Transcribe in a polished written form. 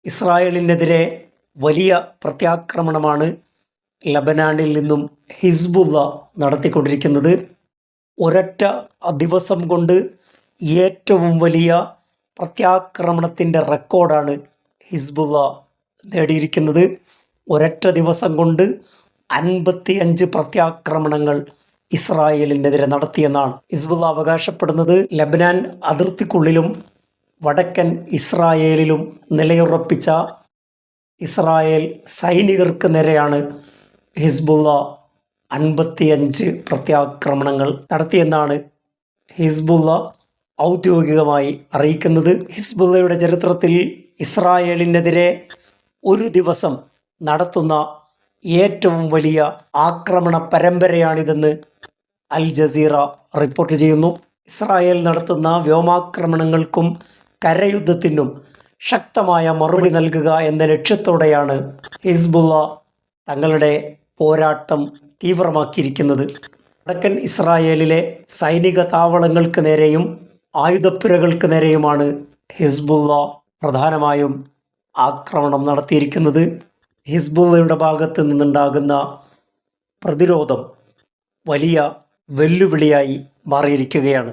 ഇസ്രായേലിനെതിരെ വലിയ പ്രത്യാക്രമണമാണ് ലബനാനിൽ നിന്നും ഹിസ്ബുള്ള നടത്തിക്കൊണ്ടിരിക്കുന്നത്. ഒരൊറ്റ ദിവസം കൊണ്ട് ഏറ്റവും വലിയ പ്രത്യാക്രമണത്തിൻ്റെ റെക്കോർഡാണ് ഹിസ്ബുള്ള നേടിയിരിക്കുന്നത്. ഒരൊറ്റ ദിവസം കൊണ്ട് 55 പ്രത്യാക്രമണങ്ങൾ ഇസ്രായേലിനെതിരെ നടത്തിയെന്നാണ് ഹിസ്ബുള്ള അവകാശപ്പെടുന്നത്. ലബനാൻ അതിർത്തിക്കുള്ളിലും വടക്കൻ ഇസ്രായേലിലും നിലയുറപ്പിച്ച ഇസ്രായേൽ സൈനികർക്ക് നേരെയാണ് ഹിസ്ബുള്ള 55 പ്രത്യാക്രമണങ്ങൾ നടത്തിയെന്നാണ് ഹിസ്ബുള്ള ഔദ്യോഗികമായി അറിയിക്കുന്നത്. ഹിസ്ബുള്ളയുടെ ചരിത്രത്തിൽ ഇസ്രായേലിനെതിരെ ഒരു ദിവസം നടത്തുന്ന ഏറ്റവും വലിയ ആക്രമണ പരമ്പരയാണിതെന്ന് അൽ ജസീറ റിപ്പോർട്ട് ചെയ്യുന്നു. ഇസ്രായേൽ നടത്തുന്ന വ്യോമാക്രമണങ്ങൾക്കും കരയുദ്ധത്തിനും ശക്തമായ മറുപടി നൽകുക എന്ന ലക്ഷ്യത്തോടെയാണ് ഹിസ്ബുള്ള തങ്ങളുടെ പോരാട്ടം തീവ്രമാക്കിയിരിക്കുന്നത്. വടക്കൻ ഇസ്രായേലിലെ സൈനിക താവളങ്ങൾക്ക് നേരെയും ആയുധപ്പുരകൾക്ക് നേരെയുമാണ് ഹിസ്ബുള്ള പ്രധാനമായും ആക്രമണം നടത്തിയിരിക്കുന്നത്. ഹിസ്ബുള്ളയുടെ ഭാഗത്ത് നിന്നുണ്ടാകുന്ന പ്രതിരോധം വലിയ വെല്ലുവിളിയായി മാറിയിരിക്കുകയാണ്.